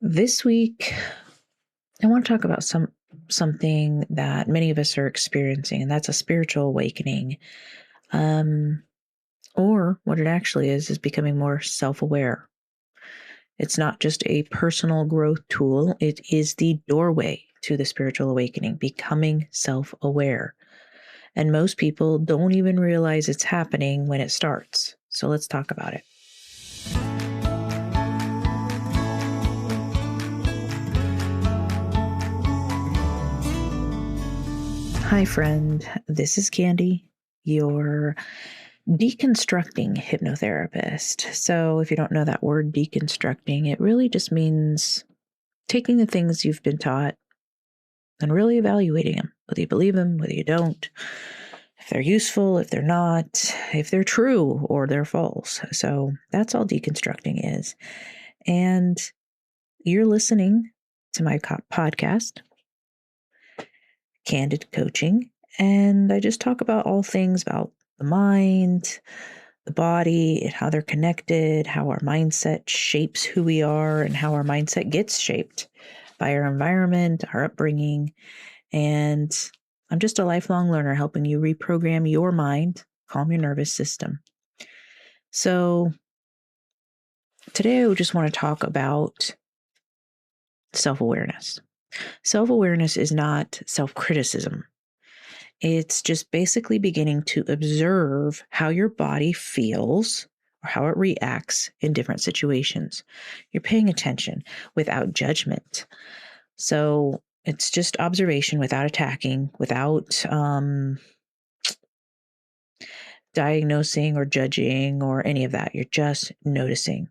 This week, I want to talk about something that many of us are experiencing, and that's a spiritual awakening. Or what it actually is becoming more self-aware. It's not just a personal growth tool, it is the doorway to the spiritual awakening, becoming self-aware. And most people don't even realize it's happening when it starts. So let's talk about it. Hi, friend. This is Candy, your deconstructing hypnotherapist. So if you don't know that word deconstructing, it really just means taking the things you've been taught and really evaluating them, whether you believe them, whether you don't, if they're useful, if they're not, if they're true or they're false. So that's all deconstructing is. And you're listening to my podcast, Candid Coaching, and I just talk about all things about the mind, the body, and how they're connected, how our mindset shapes who we are, and how our mindset gets shaped by our environment, our upbringing. And I'm just a lifelong learner helping you reprogram your mind, calm your nervous system. So today I just want to talk about self-awareness. Self-awareness is not self-criticism. It's just basically beginning to observe how your body feels or how it reacts in different situations. You're paying attention without judgment. So it's just observation without attacking, without diagnosing or judging or any of that. You're just noticing.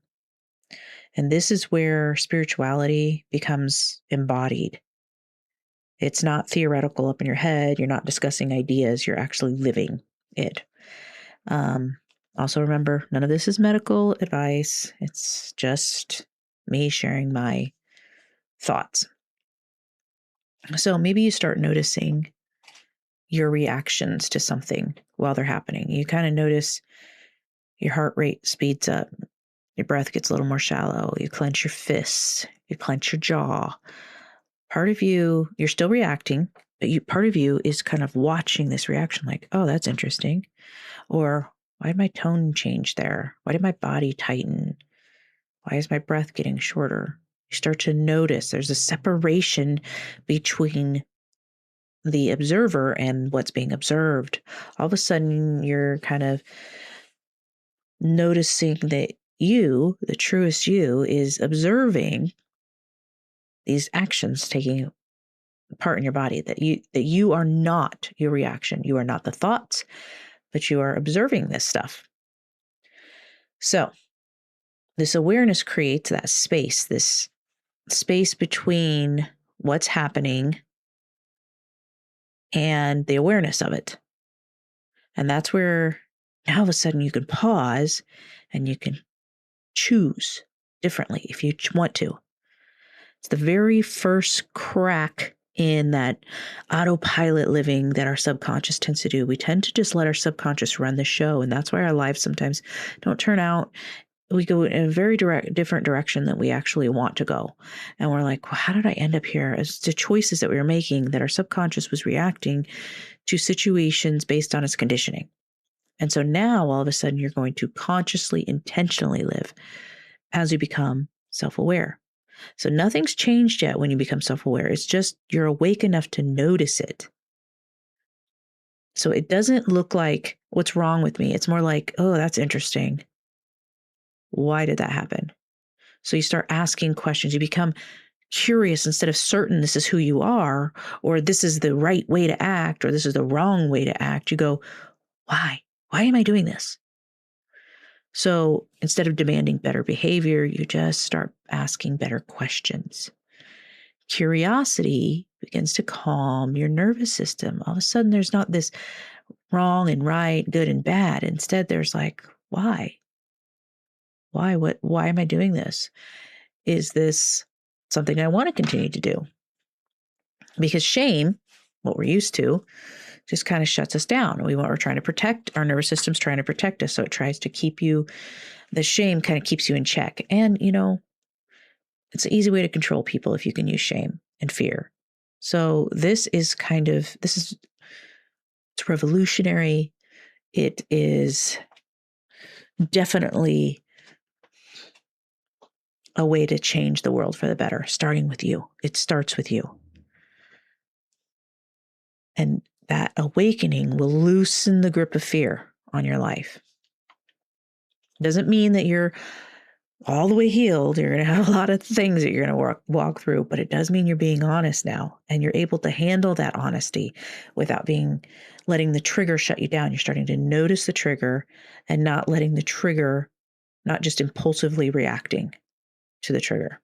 And this is where spirituality becomes embodied. It's not theoretical up in your head. You're not discussing ideas. You're actually living it. Also remember, none of this is medical advice. It's just me sharing my thoughts. So maybe you start noticing your reactions to something while they're happening. You kind of notice your heart rate speeds up. Your breath gets a little more shallow. You clench your fists. You clench your jaw. Part of you, you're still reacting, but part of you is kind of watching this reaction like, oh, that's interesting. Or why did my tone change there? Why did my body tighten? Why is my breath getting shorter? You start to notice there's a separation between the observer and what's being observed. All of a sudden, you're kind of noticing that you, the truest you, is observing these actions taking part in your body, that you are not your reaction. You are not the thoughts, but you are observing this stuff. So this awareness creates that space, this space between what's happening and the awareness of it. And that's where now all of a sudden you can pause and you can choose differently if you want to. It's the very first crack in that autopilot living that our subconscious tends to do. We tend to just let our subconscious run the show. And that's why our lives sometimes don't turn out. We go in a very different direction than we actually want to go. And we're like, well, how did I end up here? It's the choices that we were making that our subconscious was reacting to situations based on its conditioning. And so now all of a sudden you're going to consciously, intentionally live as you become self-aware. So nothing's changed yet when you become self-aware. It's just you're awake enough to notice it. So it doesn't look like what's wrong with me. It's more like, oh, that's interesting. Why did that happen? So you start asking questions. You become curious instead of certain this is who you are, or this is the right way to act, or this is the wrong way to act. You go, why? Why am I doing this? So instead of demanding better behavior, you just start asking better questions. Curiosity begins to calm your nervous system. All of a sudden, there's not this wrong and right, good and bad. Instead, there's like, why? Why? Why am I doing this? Is this something I want to continue to do? Because shame, what we're used to, just kind of shuts us down. We're trying to protect, our nervous system's trying to protect us. So it tries to keep you, the shame kind of keeps you in check. And, It's an easy way to control people if you can use shame and fear. So it's revolutionary. It is definitely a way to change the world for the better, starting with you. It starts with you. And that awakening will loosen the grip of fear on your life. It doesn't mean that you're all the way healed. You're going to have a lot of things that you're going to walk through, but it does mean you're being honest now, and you're able to handle that honesty without letting the trigger shut you down. You're starting to notice the trigger and not letting the trigger, not just impulsively reacting to the trigger.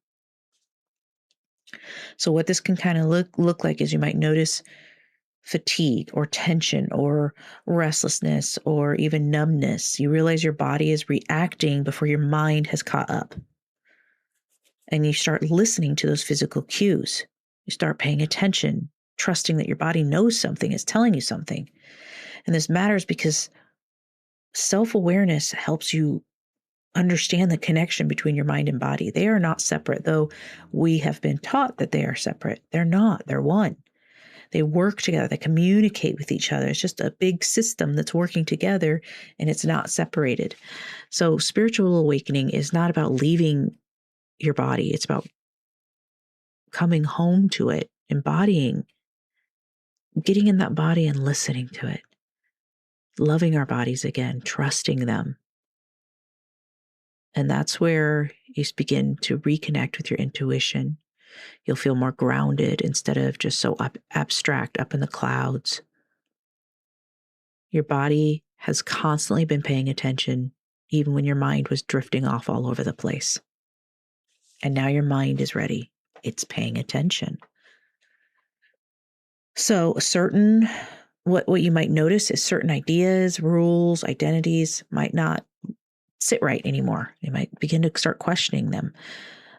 So what this can kind of look like is you might notice fatigue or tension or restlessness or even numbness. You realize your body is reacting before your mind has caught up. And you start listening to those physical cues. You start paying attention, trusting that your body knows something, is telling you something. And this matters because self-awareness helps you understand the connection between your mind and body. They are not separate, though we have been taught that they are separate. They're not. They're one. They work together. They communicate with each other. It's just a big system that's working together, and it's not separated. So spiritual awakening is not about leaving your body. It's about coming home to it, embodying, getting in that body and listening to it, loving our bodies again, trusting them. And that's where you begin to reconnect with your intuition. You'll feel more grounded instead of just so abstract, up in the clouds. Your body has constantly been paying attention, even when your mind was drifting off all over the place. And now your mind is ready. It's paying attention. So what you might notice is certain ideas, rules, identities might not sit right anymore. You might begin to start questioning them.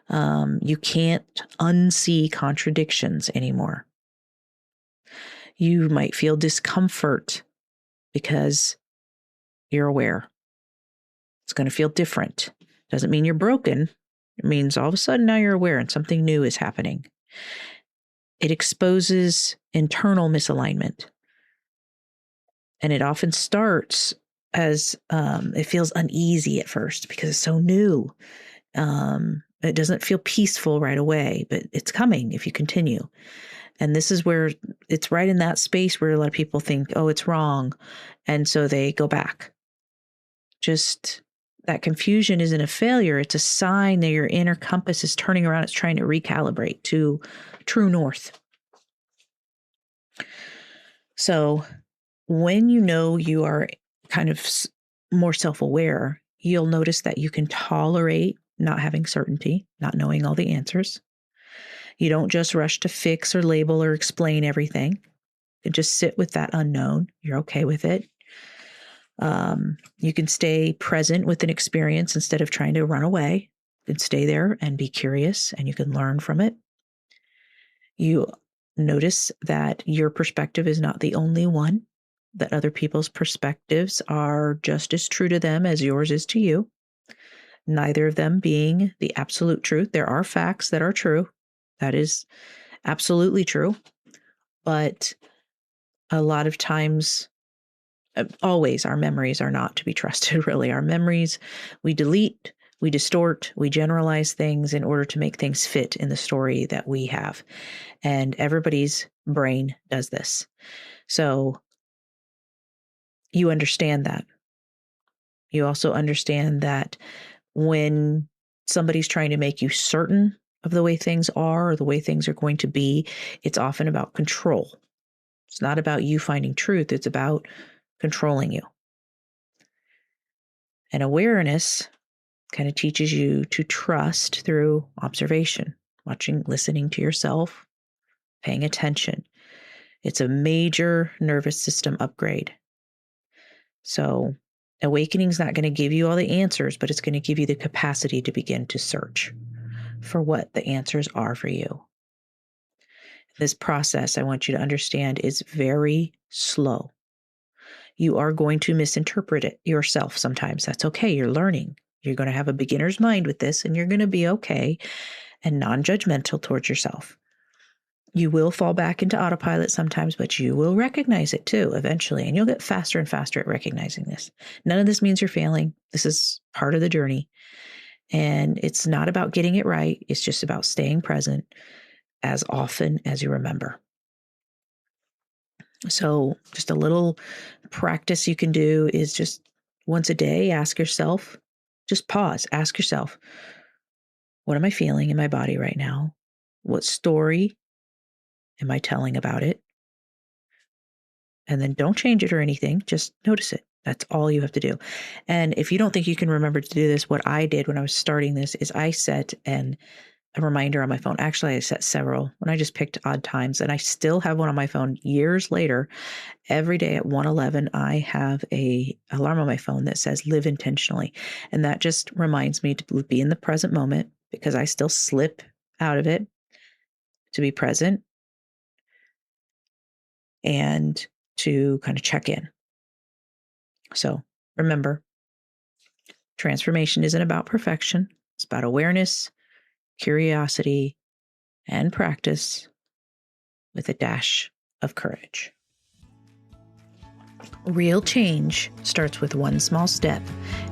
You can't unsee contradictions anymore. You might feel discomfort because you're aware. It's going to feel different. Doesn't mean you're broken. It means all of a sudden now you're aware and something new is happening. It exposes internal misalignment. And it often starts as it feels uneasy at first because it's so new. It doesn't feel peaceful right away, but it's coming if you continue. And this is where it's right in that space where a lot of people think, oh, it's wrong. And so they go back. Just that confusion isn't a failure. It's a sign that your inner compass is turning around. It's trying to recalibrate to true north. So when you know you are kind of more self-aware, you'll notice that you can tolerate not having certainty, not knowing all the answers. You don't just rush to fix or label or explain everything. You can just sit with that unknown. You're okay with it. You can stay present with an experience instead of trying to run away. You can stay there and be curious, and you can learn from it. You notice that your perspective is not the only one, that other people's perspectives are just as true to them as yours is to you. Neither of them being the absolute truth. There are facts that are true. That is absolutely true. But a lot of times, always, our memories are not to be trusted, really. Our memories, we delete, we distort, we generalize things in order to make things fit in the story that we have. And everybody's brain does this. So you understand that. You also understand that when somebody's trying to make you certain of the way things are or the way things are going to be, it's often about control. It's not about you finding truth. It's about controlling you. And awareness kind of teaches you to trust through observation, watching, listening to yourself, paying attention. It's a major nervous system upgrade. So awakening is not going to give you all the answers, but it's going to give you the capacity to begin to search for what the answers are for you. This process, I want you to understand, is very slow. You are going to misinterpret it yourself sometimes. That's okay. You're learning. You're going to have a beginner's mind with this, and you're going to be okay. and non-judgmental towards yourself. You will fall back into autopilot sometimes, but you will recognize it too eventually, and you'll get faster and faster at recognizing this. None of this means you're failing. This is part of the journey. And it's not about getting it right. It's just about staying present as often as you remember. So just a little practice you can do is just once a day, ask yourself, just pause, ask yourself, what am I feeling in my body right now? What story am I telling about it? And then don't change it or anything. Just notice it. That's all you have to do. And if you don't think you can remember to do this, what I did when I was starting this is I set a reminder on my phone. Actually, I set several when I just picked odd times, and I still have one on my phone years later. Every day at 1:11, I have a alarm on my phone that says live intentionally. And that just reminds me to be in the present moment, because I still slip out of it, to be present and to kind of check in. So remember, transformation isn't about perfection. It's about awareness, curiosity, and practice with a dash of courage. Real change starts with one small step,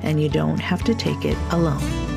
and you don't have to take it alone.